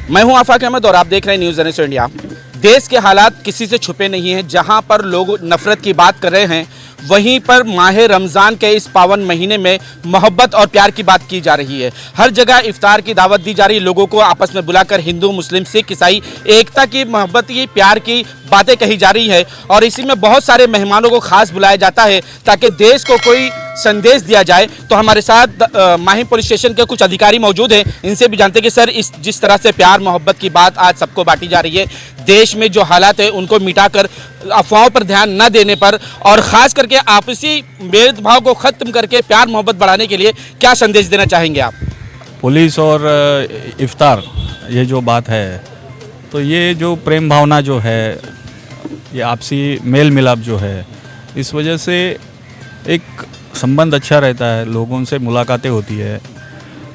मैं हूं आफाक अहमद और आप देख रहे हैं न्यूज़ जनरेशन इंडिया। देश के हालात किसी से छुपे नहीं हैं। जहां पर लोग नफरत की बात कर रहे हैं, वहीं पर माह रमज़ान के इस पावन महीने में मोहब्बत और प्यार की बात की जा रही है। हर जगह इफ्तार की दावत दी जा रही है, लोगों को आपस में बुलाकर हिंदू मुस्लिम सिख ईसाई एकता की, मोहब्बत की, प्यार की बातें कही जा रही है। और इसी में बहुत सारे मेहमानों को खास बुलाया जाता है ताकि देश को कोई संदेश दिया जाए। तो हमारे साथ माहिम पुलिस स्टेशन के कुछ अधिकारी मौजूद हैं, इनसे भी जानते हैं कि सर इस जिस तरह से प्यार मोहब्बत की बात आज सबको बांटी जा रही है, देश में जो हालात है उनको मिटाकर अफवाहों पर ध्यान न देने पर और ख़ास करके आपसी भेदभाव को ख़त्म करके प्यार मोहब्बत बढ़ाने के लिए क्या संदेश देना चाहेंगे आप? पुलिस और इफ्तार ये जो बात है, तो ये जो प्रेम भावना जो है, ये आपसी मेल मिलाप जो है, इस वजह से एक संबंध अच्छा रहता है, लोगों से मुलाकातें होती है।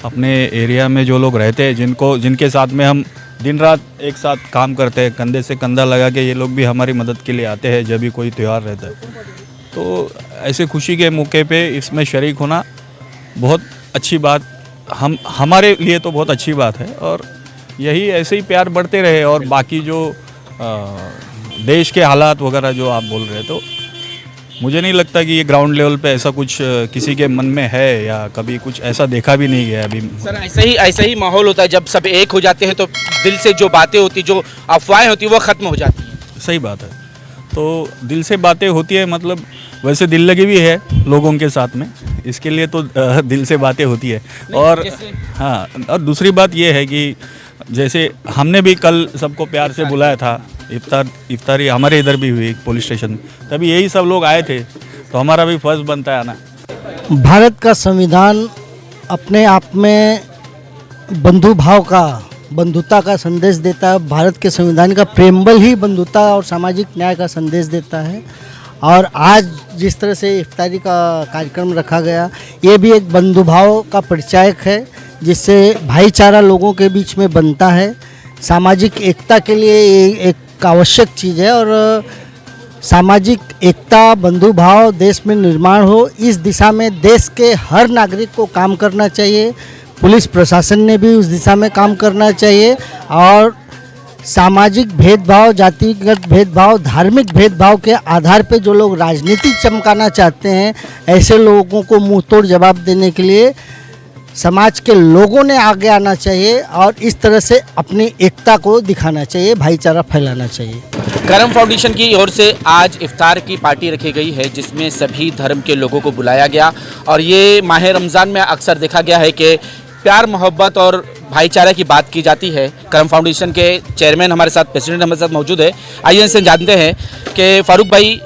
अपने एरिया में जो लोग रहते हैं, जिनके साथ में हम दिन रात एक साथ काम करते हैं, कंधे से कंधा लगा के ये लोग भी हमारी मदद के लिए आते हैं जब भी कोई त्यौहार रहता है। तो ऐसे खुशी के मौके पे इसमें शरीक होना बहुत अच्छी बात, हमारे लिए तो बहुत अच्छी बात है। और यही ऐसे ही प्यार बढ़ते रहे। और बाकी जो देश के हालात वगैरह जो आप बोल रहे हैं, तो मुझे नहीं लगता कि ये ग्राउंड लेवल पे ऐसा कुछ किसी के मन में है या कभी कुछ ऐसा देखा भी नहीं गया अभी। सर ऐसा ही माहौल होता है जब सब एक हो जाते हैं, तो दिल से जो बातें होती, जो अफवाहें होती, वो ख़त्म हो जाती हैं। सही बात है। तो दिल से बातें होती है, मतलब वैसे दिल लगी भी है लोगों के साथ में, इसके लिए तो दिल से बातें होती है। और हाँ, और दूसरी बात ये है कि जैसे हमने भी कल सबको प्यार से बुलाया था, इफ्तारी हमारे इधर भी हुई पुलिस स्टेशन, तभी यही सब लोग आए थे, तो हमारा भी फर्ज बनता है ना। भारत का संविधान अपने आप में बंधुता का संदेश देता है। भारत के संविधान का प्रेमबल ही बंधुता और सामाजिक न्याय का संदेश देता है। और आज जिस तरह से इफ्तारी का कार्यक्रम रखा गया, ये भी एक बंधुभाव का परिचायक है, जिससे भाईचारा लोगों के बीच में बनता है। सामाजिक एकता के लिए ये एक आवश्यक चीज़ है। और सामाजिक एकता, बंधुभाव देश में निर्माण हो, इस दिशा में देश के हर नागरिक को काम करना चाहिए। पुलिस प्रशासन ने भी उस दिशा में काम करना चाहिए। और सामाजिक भेदभाव, जातिगत भेदभाव, धार्मिक भेदभाव के आधार पे जो लोग राजनीति चमकाना चाहते हैं, ऐसे लोगों को मुंह तोड़ जवाब देने के लिए समाज के लोगों ने आगे आना चाहिए और इस तरह से अपनी एकता को दिखाना चाहिए, भाईचारा फैलाना चाहिए। करम फाउंडेशन की ओर से आज इफ्तार की पार्टी रखी गई है, जिसमें सभी धर्म के लोगों को बुलाया गया। और ये माह रमज़ान में अक्सर देखा गया है कि प्यार मोहब्बत और भाईचारा की बात की जाती है। करम फाउंडेशन के चेयरमैन हमारे साथ, प्रेसिडेंट हमारे साथ मौजूद है। आइए इनसे जानते हैं कि फारूक भाई,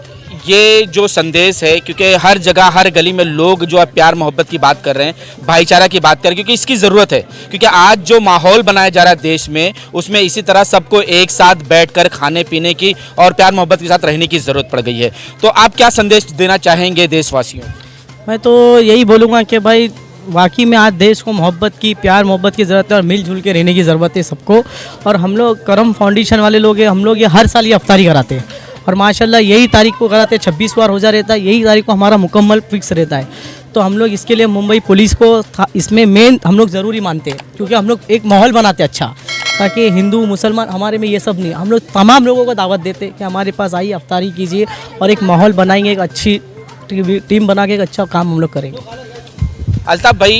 ये जो संदेश है, क्योंकि हर जगह हर गली में लोग जो है प्यार मोहब्बत की बात कर रहे हैं, भाईचारा की बात कर रहे हैं, क्योंकि इसकी ज़रूरत है। क्योंकि आज जो माहौल बनाया जा रहा है देश में, उसमें इसी तरह सबको एक साथ बैठकर खाने पीने की और प्यार मोहब्बत के साथ रहने की ज़रूरत पड़ गई है। तो आप क्या संदेश देना चाहेंगे देशवासियों? मैं तो यही बोलूँगा कि भाई वाकई में आज देश को मोहब्बत की, प्यार मोहब्बत की ज़रूरत है और मिलजुल के रहने की ज़रूरत है सबको। और हम लोग करम फाउंडेशन वाले लोग हैं, हम लोग ये हर साल ये अफ्तारी कराते हैं और माशाल्लाह यही तारीख को कराते हैं। 26 बार हो जा रहता है, यही तारीख को हमारा मुकम्मल फिक्स रहता है। तो हम लोग इसके लिए मुंबई पुलिस को इसमें मेन हम लोग ज़रूरी मानते हैं, क्योंकि हम लोग एक माहौल बनाते हैं अच्छा, ताकि हिंदू मुसलमान हमारे में ये सब नहीं, हम लोग तमाम लोगों को दावत देते हैं कि हमारे पास आइए, अफ्तारी कीजिए और एक माहौल बनाएंगे, एक अच्छी टीम बना के एक अच्छा काम हम लोग करेंगे। अल्ताफ भाई,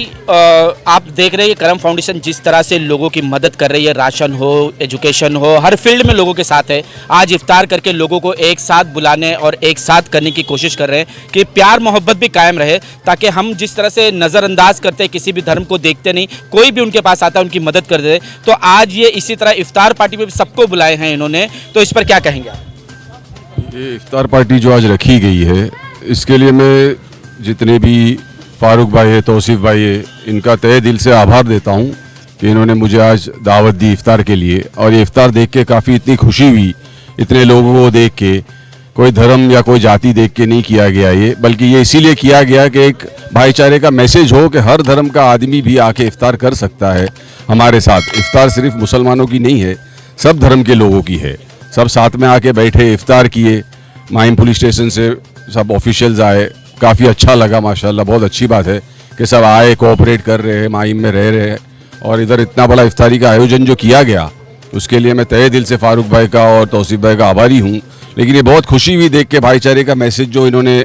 आप देख रहे हैं करम फाउंडेशन जिस तरह से लोगों की मदद कर रही है, राशन हो, एजुकेशन हो, हर फील्ड में लोगों के साथ है। आज इफ्तार करके लोगों को एक साथ बुलाने और एक साथ करने की कोशिश कर रहे हैं कि प्यार मोहब्बत भी कायम रहे, ताकि हम जिस तरह से नज़रअंदाज करते हैं, किसी भी धर्म को देखते नहीं, कोई भी उनके पास आता है उनकी मदद कर देते। तो आज ये इसी तरह इफ्तार पार्टी में भी सबको बुलाए हैं इन्होंने, तो इस पर क्या कहेंगे आप? ये इफ्तार पार्टी जो आज रखी गई है, इसके लिए मैं जितने भी फारूक भाई है, तौसीफ भाई है, इनका तहे दिल से आभार देता हूँ कि इन्होंने मुझे आज दावत दी इफ्तार के लिए। और ये इफ्तार देख के काफ़ी इतनी खुशी हुई, इतने लोगों को देख के। कोई धर्म या कोई जाति देख के नहीं किया गया ये, बल्कि ये इसीलिए किया गया कि एक भाईचारे का मैसेज हो कि हर धर्म का आदमी भी आके इफ्तार कर सकता है हमारे साथ। इफ्तार सिर्फ मुसलमानों की नहीं है, सब धर्म के लोगों की है। सब साथ में आके बैठे, इफ्तार किए। माहिम पुलिस स्टेशन से सब ऑफिशियल्स आए, काफ़ी अच्छा लगा माशाल्लाह। बहुत अच्छी बात है कि सब आए, कोऑपरेट कर रहे हैं, माहिम में रह रहे हैं। और इधर इतना बड़ा इफ्तारी का आयोजन जो किया गया, उसके लिए मैं तहे दिल से फारूक भाई का और तौसीफ भाई का आभारी हूँ। लेकिन ये बहुत खुशी हुई देख के भाईचारे का मैसेज जो इन्होंने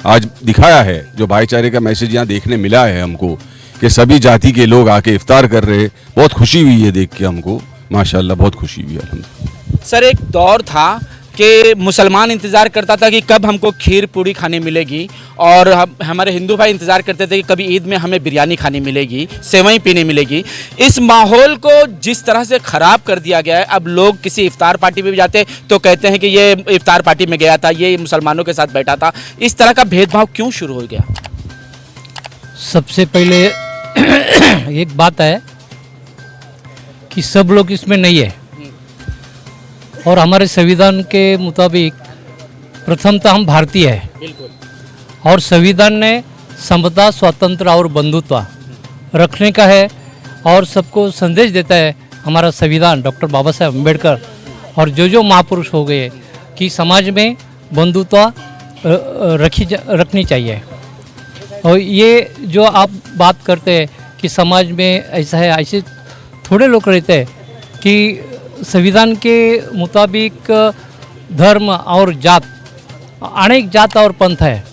आज दिखाया है, जो भाईचारे का मैसेज यहाँ देखने मिला है हमको कि सभी जाति के लोग आके इफ्तार कर रहे, बहुत खुशी हुई है देख के हमको, माशाल्लाह बहुत खुशी हुई अल्हम्दुलिल्लाह। सर एक दौर था कि मुसलमान इंतज़ार करता था कि कब हमको खीर पूड़ी खाने मिलेगी, और हमारे हिंदू भाई इंतज़ार करते थे कि कभी ईद में हमें बिरयानी खानी मिलेगी, सेवई पीने मिलेगी। इस माहौल को जिस तरह से ख़राब कर दिया गया है, अब लोग किसी इफ्तार पार्टी में भी जाते हैं तो कहते हैं कि ये इफ्तार पार्टी में गया था, ये मुसलमानों के साथ बैठा था। इस तरह का भेदभाव क्यों शुरू हो गया? सबसे पहले एक बात है कि सब लोग इसमें नहीं है, और हमारे संविधान के मुताबिक प्रथमतः हम भारतीय है, और संविधान ने समता, स्वतंत्र और बंधुत्व रखने का है, और सबको संदेश देता है हमारा संविधान डॉक्टर बाबा साहेब अम्बेडकर और जो महापुरुष हो गए कि समाज में बंधुत्व रखनी चाहिए। और ये जो आप बात करते हैं कि समाज में ऐसा है, ऐसे थोड़े लोग रहते हैं कि संविधान के मुताबिक धर्म और जात, अनेक जात और पंथ है,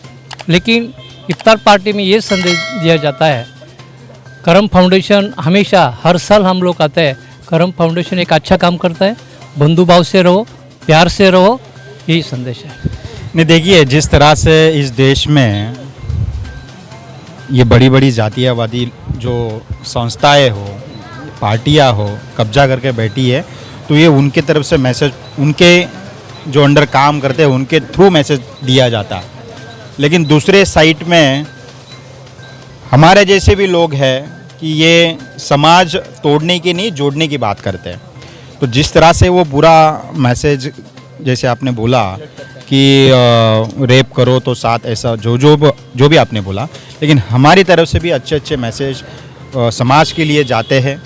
लेकिन इफ्तार पार्टी में ये संदेश दिया जाता है। करम फाउंडेशन हमेशा हर साल हम लोग आते हैं, करम फाउंडेशन एक अच्छा काम करता है, बंधु भाव से रहो, प्यार से रहो, यही संदेश है। नहीं देखिए, जिस तरह से इस देश में ये बड़ी बड़ी जातीयवादी जो संस्थाएं हो, पार्टियां हो, कब्जा करके बैठी है, तो ये उनके तरफ से मैसेज, उनके जो अंडर काम करते हैं उनके थ्रू मैसेज दिया जाता है। लेकिन दूसरे साइड में हमारे जैसे भी लोग हैं कि ये समाज तोड़ने की नहीं, जोड़ने की बात करते हैं। तो जिस तरह से वो बुरा मैसेज, जैसे आपने बोला कि रेप करो तो साथ, ऐसा जो भी आपने बोला, लेकिन हमारी तरफ से भी अच्छे अच्छे मैसेज समाज के लिए जाते हैं,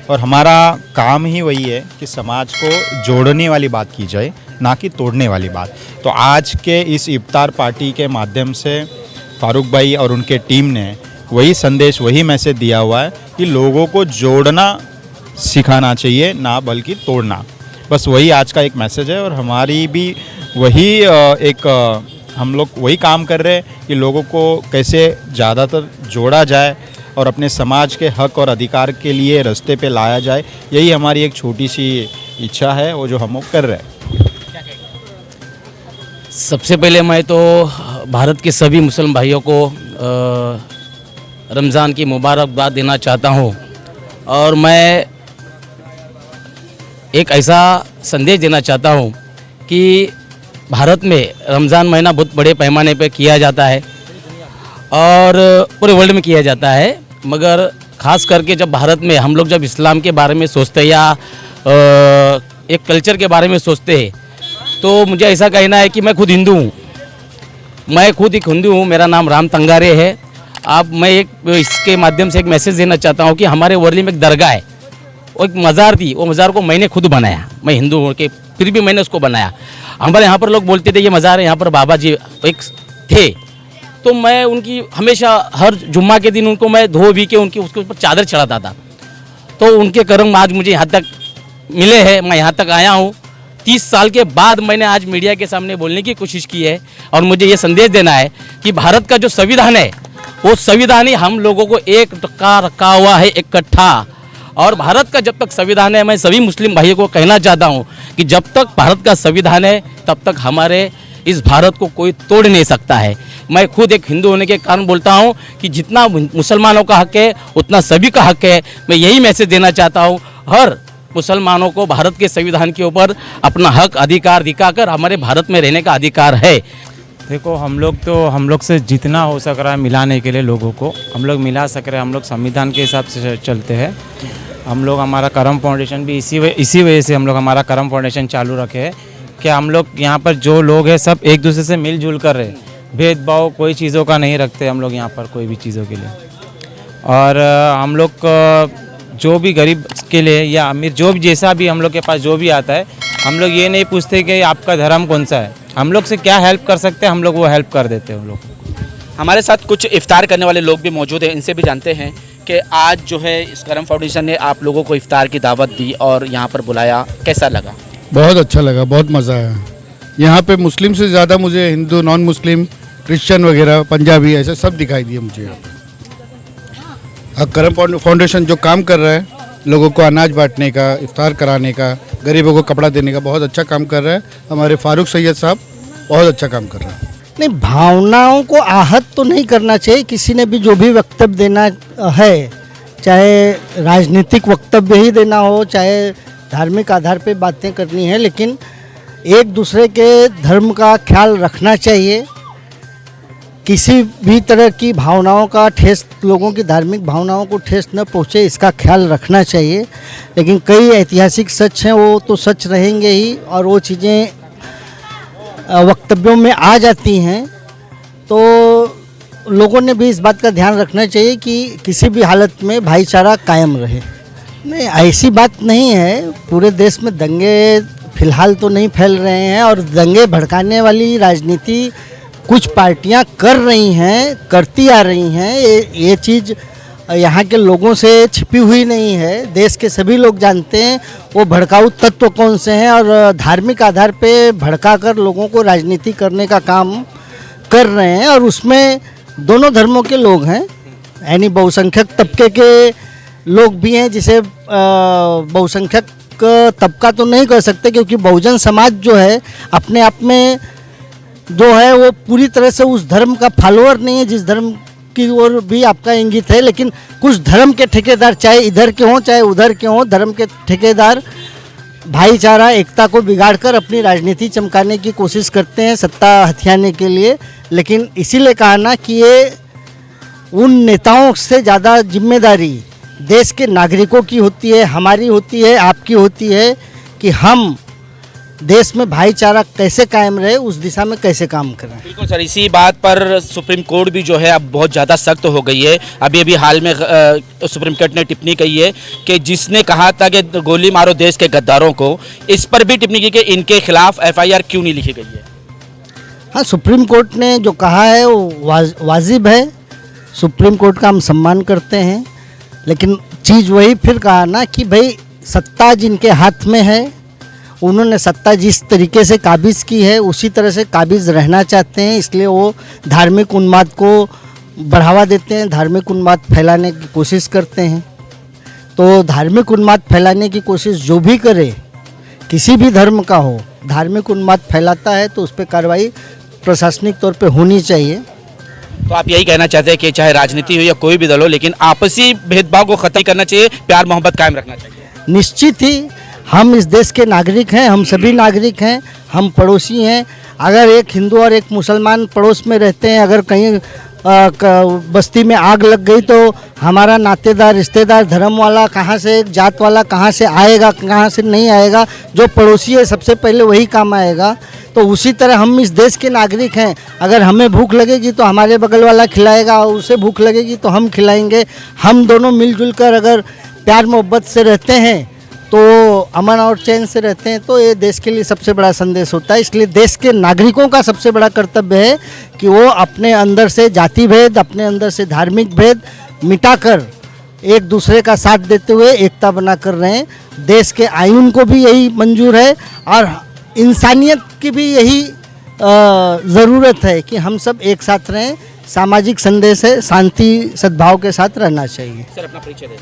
और हमारा काम ही वही है कि समाज को जोड़ने वाली बात की जाए, ना कि तोड़ने वाली बात। तो आज के इस इफ्तार पार्टी के माध्यम से फारूक भाई और उनके टीम ने वही संदेश, वही मैसेज दिया हुआ है कि लोगों को जोड़ना सिखाना चाहिए, ना बल्कि तोड़ना। बस वही आज का एक मैसेज है, और हमारी भी वही हम लोग वही काम कर रहे हैं कि लोगों को कैसे ज़्यादातर जोड़ा जाए और अपने समाज के हक और अधिकार के लिए रास्ते पे लाया जाए। यही हमारी एक छोटी सी इच्छा है, वो जो हम लोग कर रहे हैं। सबसे पहले मैं तो भारत के सभी मुस्लिम भाइयों को रमज़ान की मुबारकबाद देना चाहता हूँ, और मैं एक ऐसा संदेश देना चाहता हूँ कि भारत में रमज़ान महीना बहुत बड़े पैमाने पर किया जाता है, और पूरे वर्ल्ड में किया जाता है, मगर ख़ास करके जब भारत में हम लोग जब इस्लाम के बारे में सोचते हैं या एक कल्चर के बारे में सोचते हैं, तो मुझे ऐसा कहना है कि मैं खुद हिंदू हूँ, मैं खुद एक हिंदू हूँ, मेरा नाम राम तंगारे है। अब मैं इसके माध्यम से एक मैसेज देना चाहता हूँ कि हमारे वर्ली में एक दरगाह है, वो एक मज़ार थी, वो मज़ार को मैंने खुद बनाया, मैं हिंदू हूँ के फिर भी मैंने उसको बनाया। हमारे यहाँ पर लोग बोलते थे ये मज़ार है, यहाँ पर बाबा जी एक थे, तो मैं उनकी हमेशा हर जुम्मा के दिन उनको मैं धो भी के उनकी उसके ऊपर चादर चढ़ाता था। तो उनके कर्म आज मुझे यहाँ तक मिले हैं, मैं यहाँ तक आया हूँ। 30 साल के बाद मैंने आज मीडिया के सामने बोलने की कोशिश की है, और मुझे ये संदेश देना है कि भारत का जो संविधान है, वो संविधान ही हम लोगों को एक टक्का रखा हुआ है, इकट्ठा। और भारत का जब तक संविधान है, मैं सभी मुस्लिम भाइयों को कहना चाहता हूँ कि जब तक भारत का संविधान है, तब तक हमारे इस भारत को कोई तोड़ नहीं सकता है। मैं खुद एक हिंदू होने के कारण बोलता हूँ कि जितना मुसलमानों का हक है, उतना सभी का हक है। मैं यही मैसेज देना चाहता हूँ, हर मुसलमानों को भारत के संविधान के ऊपर अपना हक अधिकार दिखाकर हमारे भारत में रहने का अधिकार है। देखो, हम लोग से जितना हो सक रहा है मिलाने के लिए लोगों को हम लोग मिला सक रहे हैं। हम लोग संविधान के हिसाब से चलते हैं। हम लोग हमारा करम फाउंडेशन भी इसी वजह से हम लोग हमारा करम फाउंडेशन चालू रखे हैं कि हम लोग यहाँ पर जो लोग हैं सब एक दूसरे से मिलजुल कर रहे, भेदभाव कोई चीज़ों का नहीं रखते हम लोग यहाँ पर कोई भी चीज़ों के लिए। और हम लोग जो भी गरीब के लिए या अमीर जो भी जैसा भी हम लोग के पास जो भी आता है, हम लोग ये नहीं पूछते कि आपका धर्म कौन सा है, हम लोग से क्या हेल्प कर सकते हैं हम लोग वो हेल्प कर देते हैं हम लोग। हमारे साथ कुछ इफ्तार करने वाले लोग भी मौजूद हैं, इनसे भी जानते हैं कि आज जो है इस करम फाउंडेशन ने आप लोगों को इफ्तार की दावत दी और यहाँ पर बुलाया, कैसा लगा? बहुत अच्छा लगा, बहुत मज़ा आया। यहाँ पे मुस्लिम से ज़्यादा मुझे हिंदू, नॉन मुस्लिम, क्रिश्चियन वगैरह, पंजाबी ऐसे सब दिखाई दिए मुझे यहाँ पे। करम फाउंडेशन जो काम कर रहा है, लोगों को अनाज बांटने का, इफ्तार कराने का, गरीबों को कपड़ा देने का बहुत अच्छा काम कर रहा है। हमारे फारूक सैयद साहब बहुत अच्छा काम कर रहे हैं। नहीं, भावनाओं को आहत तो नहीं करना चाहिए। किसी ने भी जो भी वक्तव्य देना है, चाहे राजनीतिक वक्तव्य ही देना हो, चाहे धार्मिक आधार पे बातें करनी है, लेकिन एक दूसरे के धर्म का ख्याल रखना चाहिए। किसी भी तरह की भावनाओं का ठेस, लोगों की धार्मिक भावनाओं को ठेस न पहुँचे, इसका ख्याल रखना चाहिए। लेकिन कई ऐतिहासिक सच हैं, वो तो सच रहेंगे ही, और वो चीज़ें वक्तव्यों में आ जाती हैं, तो लोगों ने भी इस बात का ध्यान रखना चाहिए कि किसी भी हालत में भाईचारा कायम रहे। नहीं, ऐसी बात नहीं है। पूरे देश में दंगे फिलहाल तो नहीं फैल रहे हैं, और दंगे भड़काने वाली राजनीति कुछ पार्टियां कर रही हैं, करती आ रही हैं। ये चीज़ यहाँ के लोगों से छिपी हुई नहीं है। देश के सभी लोग जानते हैं वो भड़काऊ तत्व कौन से हैं, और धार्मिक आधार पे भड़काकर लोगों को राजनीति करने का काम कर रहे हैं। और उसमें दोनों धर्मों के लोग हैं, यानी बहुसंख्यक तबके के लोग भी हैं, जिसे बहुसंख्यक तबका तो नहीं कह सकते, क्योंकि बहुजन समाज जो है अपने आप में जो है वो पूरी तरह से उस धर्म का फॉलोअर नहीं है जिस धर्म की ओर भी आपका इंगित है। लेकिन कुछ धर्म के ठेकेदार, चाहे इधर के हों चाहे उधर के हों, धर्म के ठेकेदार भाईचारा, एकता को बिगाड़कर अपनी राजनीति चमकाने की कोशिश करते हैं, सत्ता हथियाने के लिए। लेकिन इसीलिए कहा ना कि ये उन नेताओं से ज़्यादा जिम्मेदारी देश के नागरिकों की होती है, हमारी होती है, आपकी होती है, कि हम देश में भाईचारा कैसे कायम रहे, उस दिशा में कैसे काम करें। बिल्कुल सर, इसी बात पर सुप्रीम कोर्ट भी जो है अब बहुत ज़्यादा सख्त हो गई है। अभी हाल में सुप्रीम कोर्ट ने टिप्पणी कही है कि जिसने कहा था कि गोली मारो देश के गद्दारों को, इस पर भी टिप्पणी की कि इनके खिलाफ FIR क्यों नहीं लिखी गई है। हाँ, सुप्रीम कोर्ट ने जो कहा है वो वाजिब है। सुप्रीम कोर्ट का हम सम्मान करते हैं, लेकिन चीज़ वही फिर कहा ना कि भाई सत्ता जिनके हाथ में है, उन्होंने सत्ता जिस तरीके से काबिज़ की है उसी तरह से काबिज़ रहना चाहते हैं। इसलिए वो धार्मिक उन्माद को बढ़ावा देते हैं, धार्मिक उन्माद फैलाने की कोशिश करते हैं। तो धार्मिक उन्माद फैलाने की कोशिश जो भी करे, किसी भी धर्म का हो, धार्मिक उन्माद फैलाता है तो उस पर कार्रवाई प्रशासनिक तौर पे होनी चाहिए। तो आप यही कहना चाहते हैं कि चाहे राजनीति हो या कोई भी दल हो, लेकिन आपसी भेदभाव को खत्म करना चाहिए, प्यार मोहब्बत कायम रखना चाहिए। निश्चित ही हम इस देश के नागरिक हैं, हम सभी नागरिक हैं, हम पड़ोसी हैं। अगर एक हिंदू और एक मुसलमान पड़ोस में रहते हैं, अगर कहीं बस्ती में आग लग गई तो हमारा नातेदार, रिश्तेदार, धर्म वाला कहाँ से, जात वाला कहाँ से आएगा, कहाँ से नहीं आएगा। जो पड़ोसी है सबसे पहले वही काम आएगा। तो उसी तरह हम इस देश के नागरिक हैं। अगर हमें भूख लगेगी तो हमारे बगल वाला खिलाएगा, और उसे भूख लगेगी तो हम खिलाएंगे। हम दोनों मिलजुल कर अगर प्यार मोहब्बत से रहते हैं तो अमन और चैन से रहते हैं, तो ये देश के लिए सबसे बड़ा संदेश होता है। इसलिए देश के नागरिकों का सबसे बड़ा कर्तव्य है कि वो अपने अंदर से जाति भेद, अपने अंदर से धार्मिक भेद मिटाकर एक दूसरे का साथ देते हुए एकता बना कर रहे हैं। देश के आईन को भी यही मंजूर है, और इंसानियत की भी यही ज़रूरत है कि हम सब एक साथ रहें। सामाजिक संदेश है, शांति सद्भाव के साथ रहना चाहिए। सर, अपना परिचय दें।